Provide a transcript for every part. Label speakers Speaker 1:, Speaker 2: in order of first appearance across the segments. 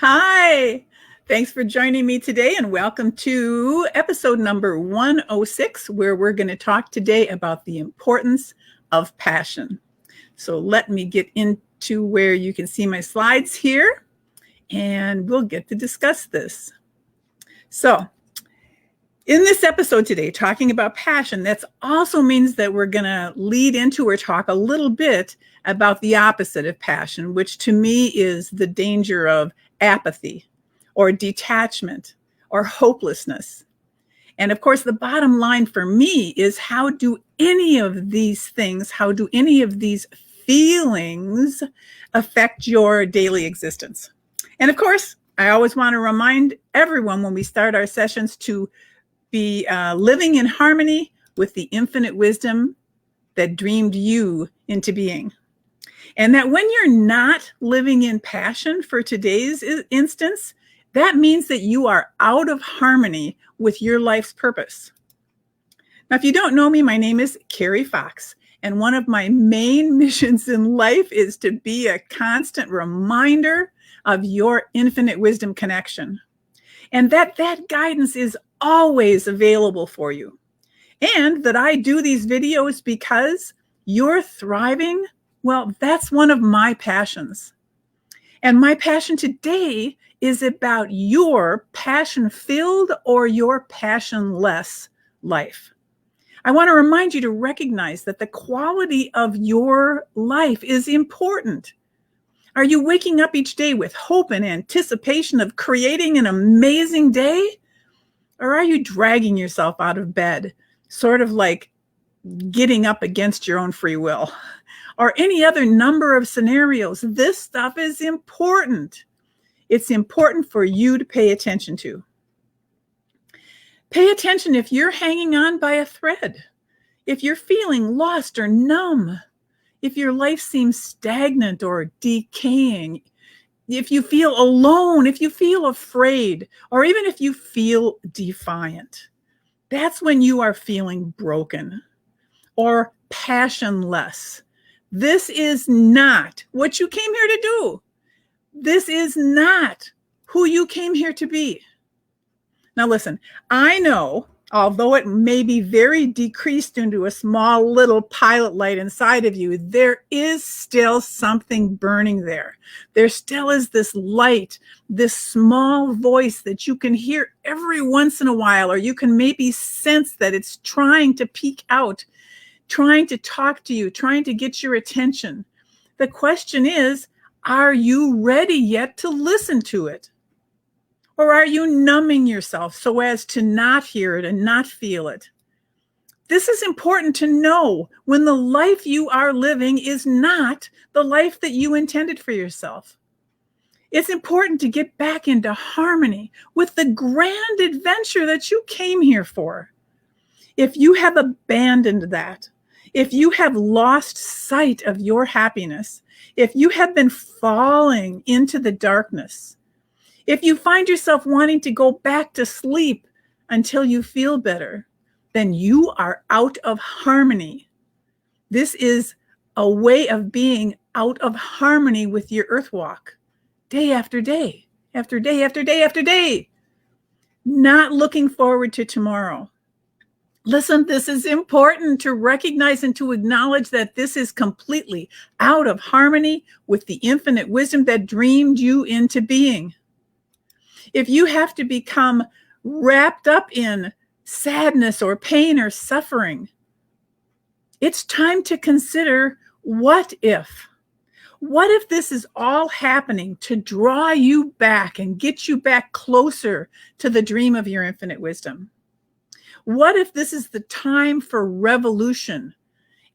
Speaker 1: Hi, thanks for joining me today and welcome to episode number 106, where we're going to talk today about the importance of passion. So let me get into where you can see my slides here and we'll get to discuss this. So in this episode today, talking about passion, that also means that we're going to lead into or talk a little bit about the opposite of passion, which to me is the danger of apathy or detachment or hopelessness. And of course, the bottom line for me is how do any of these feelings affect your daily existence? And of course, I always want to remind everyone when we start our sessions to be living in harmony with the infinite wisdom that dreamed you into being. And that when you're not living in passion for today's instance, that means that you are out of harmony with your life's purpose. Now, if you don't know me, my name is Carrie Fox, and one of my main missions in life is to be a constant reminder of your infinite wisdom connection. And that guidance is always available for you. And that I do these videos because you're thriving. Well, that's one of my passions. And my passion today is about your passion-filled or your passionless life. I want to remind you to recognize that the quality of your life is important. Are you waking up each day with hope and anticipation of creating an amazing day? Or are you dragging yourself out of bed, sort of like getting up against your own free will? Or any other number of scenarios? This stuff is important. It's important for you to pay attention to. Pay attention if you're hanging on by a thread, if you're feeling lost or numb, if your life seems stagnant or decaying, if you feel alone, if you feel afraid, or even if you feel defiant. That's when you are feeling broken or passionless. This is not what you came here to do. This is not who you came here to be. Now listen, I know, although it may be very decreased into a small little pilot light inside of you, there is still something burning there. There still is this light, this small voice that you can hear every once in a while, or you can maybe sense that it's trying to peek out, trying to talk to you, trying to get your attention. The question is, are you ready yet to listen to it? Or are you numbing yourself so as to not hear it and not feel it? This is important to know when the life you are living is not the life that you intended for yourself. It's important to get back into harmony with the grand adventure that you came here for. If you have abandoned that, if you have lost sight of your happiness, if you have been falling into the darkness, if you find yourself wanting to go back to sleep until you feel better, then you are out of harmony. This is a way of being out of harmony with your earth walk, day after day, after day, after day, after day, not looking forward to tomorrow. Listen, this is important to recognize and to acknowledge that this is completely out of harmony with the infinite wisdom that dreamed you into being. If you have to become wrapped up in sadness or pain or suffering, it's time to consider what if. What if this is all happening to draw you back and get you back closer to the dream of your infinite wisdom? What if this is the time for revolution?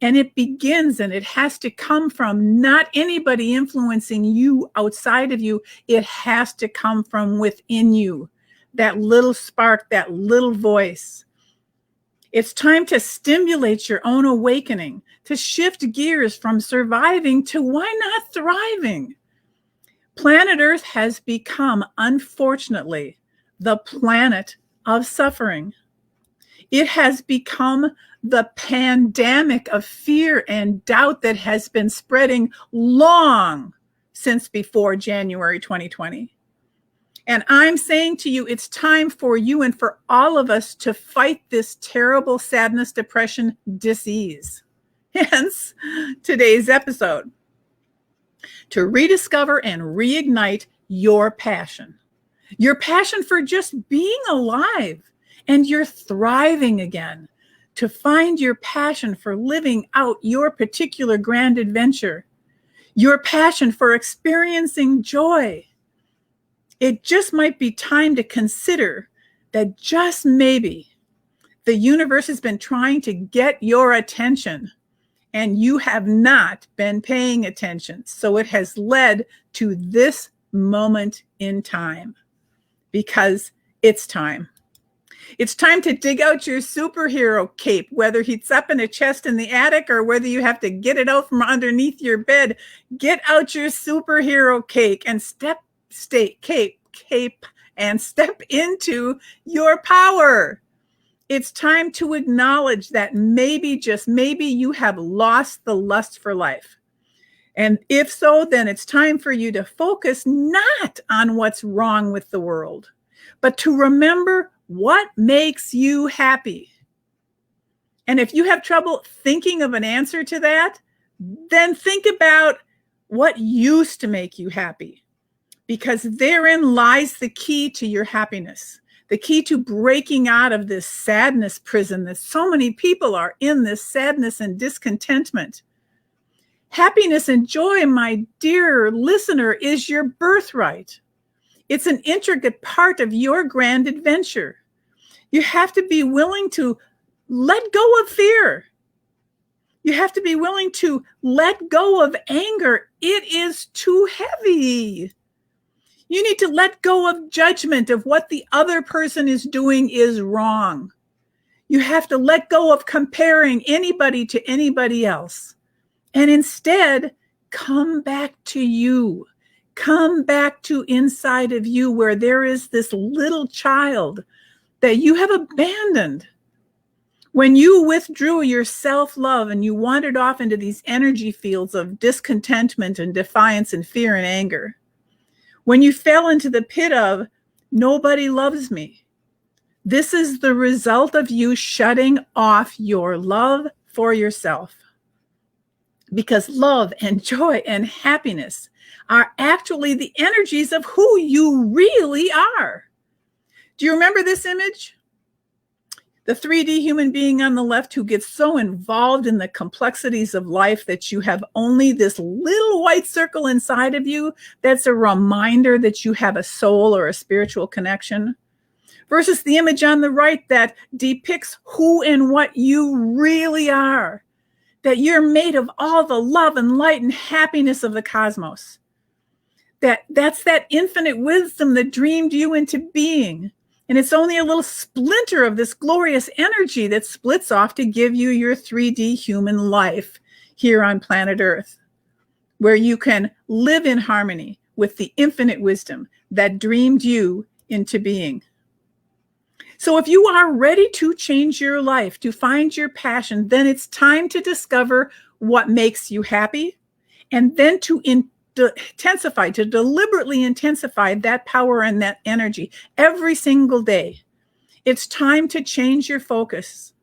Speaker 1: And it begins and it has to come from not anybody influencing you outside of you. It has to come from within you. That little spark, that little voice. It's time to stimulate your own awakening, to shift gears from surviving to why not thriving. Planet Earth has become, unfortunately, the planet of suffering. It has become the pandemic of fear and doubt that has been spreading long since before January 2020. And I'm saying to you, it's time for you and for all of us to fight this terrible sadness, depression, disease. Hence today's episode, to rediscover and reignite your passion for just being alive and you're thriving again, to find your passion for living out your particular grand adventure, your passion for experiencing joy. It just might be time to consider that just maybe the universe has been trying to get your attention and you have not been paying attention. So it has led to this moment in time, because it's time. It's time to dig out your superhero cape, whether it's up in a chest in the attic or whether you have to get it out from underneath your bed. Get out your superhero cape and step into your power. It's time to acknowledge that maybe, just maybe, you have lost the lust for life. And if so, then it's time for you to focus not on what's wrong with the world, but to remember what makes you happy. And if you have trouble thinking of an answer to that, then think about what used to make you happy, because therein lies the key to your happiness, the key to breaking out of this sadness prison that so many people are in, this sadness and discontentment. Happiness and joy, my dear listener, is your birthright. It's an intricate part of your grand adventure. You have to be willing to let go of fear. You have to be willing to let go of anger. It is too heavy. You need to let go of judgment of what the other person is doing is wrong. You have to let go of comparing anybody to anybody else. And instead, come back to you. Come back to inside of you, where there is this little child that you have abandoned. When you withdrew your self-love and you wandered off into these energy fields of discontentment and defiance and fear and anger, when you fell into the pit of nobody loves me, this is the result of you shutting off your love for yourself. Because love and joy and happiness are actually the energies of who you really are. Do you remember this image? The 3D human being on the left who gets so involved in the complexities of life that you have only this little white circle inside of you that's a reminder that you have a soul or a spiritual connection, versus the image on the right that depicts who and what you really are, that you're made of all the love and light and happiness of the cosmos. That's that infinite wisdom that dreamed you into being. And it's only a little splinter of this glorious energy that splits off to give you your 3D human life here on planet Earth, where you can live in harmony with the infinite wisdom that dreamed you into being. So if you are ready to change your life, to find your passion, then it's time to discover what makes you happy, and then to intensify, to deliberately intensify that power and that energy every single day. It's time to change your focus.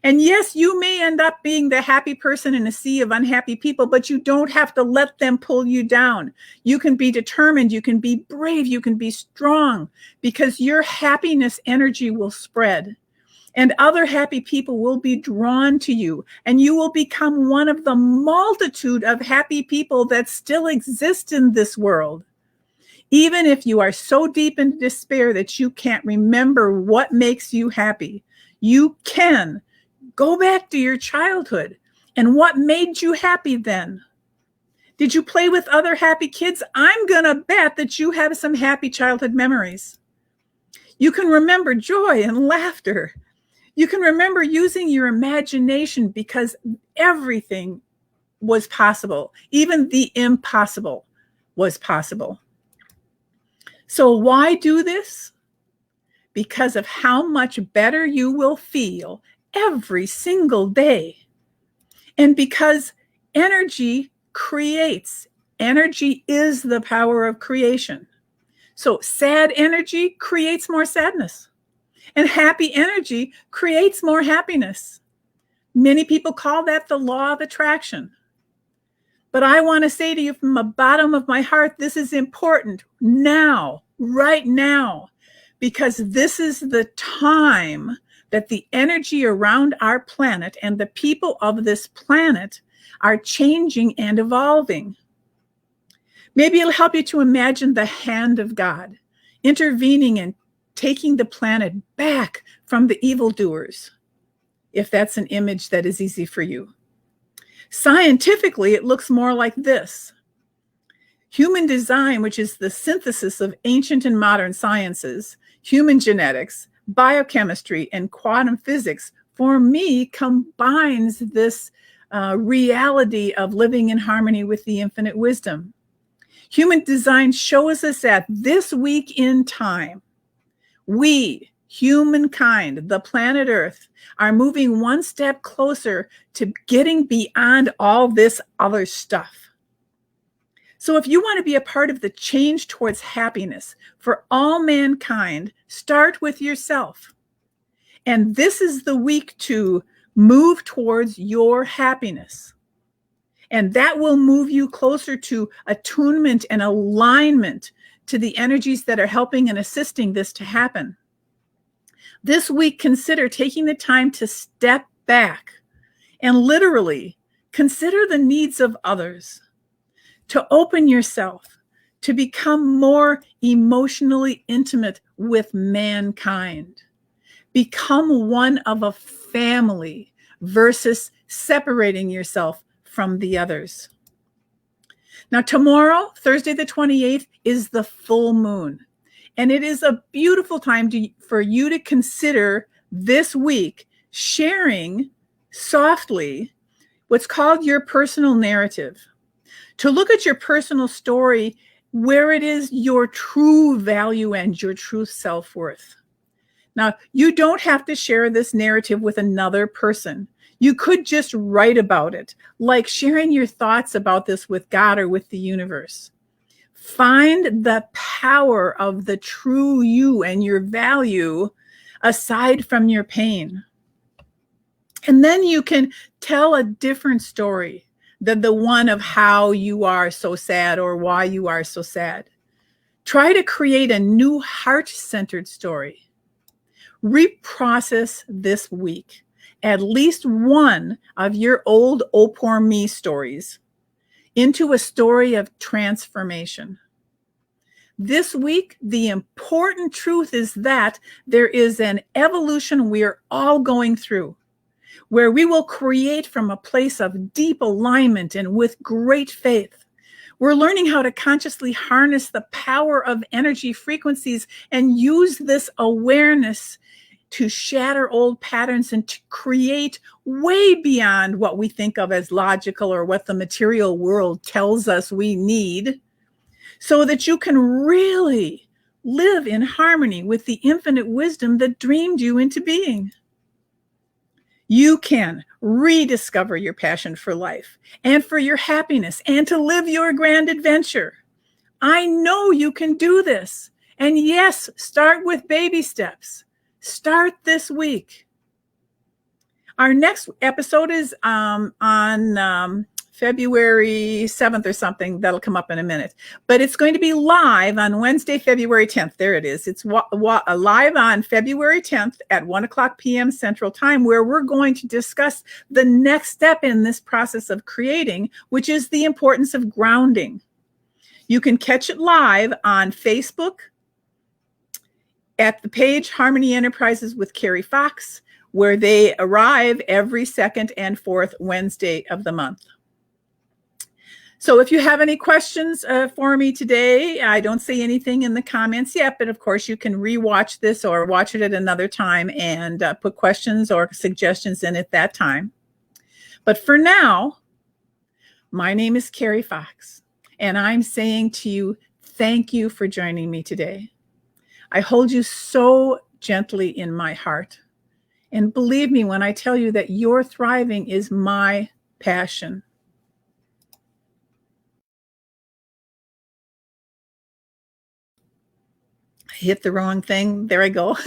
Speaker 1: And yes, you may end up being the happy person in a sea of unhappy people, but you don't have to let them pull you down. You can be determined, you can be brave, you can be strong, because your happiness energy will spread. And other happy people will be drawn to you, and you will become one of the multitude of happy people that still exist in this world. Even if you are so deep in despair that you can't remember what makes you happy, you can go back to your childhood and what made you happy then. Did you play with other happy kids? I'm going to bet that you have some happy childhood memories. You can remember joy and laughter. You can remember using your imagination, because everything was possible. Even the impossible was possible. So why do this? Because of how much better you will feel every single day. And because energy creates. Energy is the power of creation. So sad energy creates more sadness, and happy energy creates more happiness. Many people call that the law of attraction. But I want to say to you from the bottom of my heart, this is important now, right now, because this is the time that the energy around our planet and the people of this planet are changing and evolving. Maybe it'll help you to imagine the hand of God intervening and taking the planet back from the evildoers, if that's an image that is easy for you. Scientifically, it looks more like this. Human design, which is the synthesis of ancient and modern sciences, human genetics, biochemistry, and quantum physics, for me, combines this reality of living in harmony with the infinite wisdom. Human design shows us that this week in time, we, humankind, the planet Earth, are moving one step closer to getting beyond all this other stuff. So if you want to be a part of the change towards happiness for all mankind, start with yourself. And this is the week to move towards your happiness. And that will move you closer to attunement and alignment to the energies that are helping and assisting this to happen. This week, consider taking the time to step back and literally consider the needs of others, to open yourself, to become more emotionally intimate with mankind. Become one of a family versus separating yourself from the others. Now, tomorrow, Thursday the 28th, is the full moon. And it is a beautiful time for you to consider this week sharing softly what's called your personal narrative. To look at your personal story where it is your true value and your true self-worth. Now, you don't have to share this narrative with another person. You could just write about it, like sharing your thoughts about this with God or with the universe. Find the power of the true you and your value aside from your pain. And then you can tell a different story than the one of how you are so sad or why you are so sad. Try to create a new heart-centered story. Reprocess this week at least one of your old "Oh Poor Me" stories into a story of transformation. This week, the important truth is that there is an evolution we are all going through, where we will create from a place of deep alignment and with great faith. We're learning how to consciously harness the power of energy frequencies and use this awareness to shatter old patterns and to create way beyond what we think of as logical or what the material world tells us we need, so that you can really live in harmony with the infinite wisdom that dreamed you into being. You can rediscover your passion for life and for your happiness and to live your grand adventure. I know you can do this. And yes, start with baby steps. Start this week. Our next episode is on February 7th or something. That'll come up in a minute. But it's going to be live on Wednesday, February 10th. There it is. It's live on February 10th at 1 o'clock p.m. Central Time, where we're going to discuss the next step in this process of creating, which is the importance of grounding. You can catch it live on Facebook at the page Harmony Enterprises with Carrie Fox, where they arrive every second and fourth Wednesday of the month. So if you have any questions for me today, I don't see anything in the comments yet, but of course you can rewatch this or watch it at another time and put questions or suggestions in at that time. But for now, my name is Carrie Fox, and I'm saying to you, thank you for joining me today. I hold you so gently in my heart. And believe me when I tell you that your thriving is my passion. hit the wrong thing. There I go.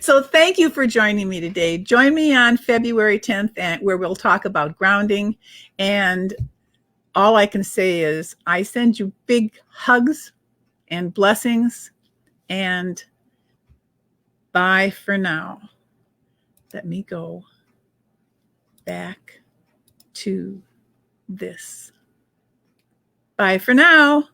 Speaker 1: So thank you for joining me today. Join me on February 10th, where we'll talk about grounding. And all I can say is I send you big hugs and blessings, and bye for now. Let me go back to this. Bye for now.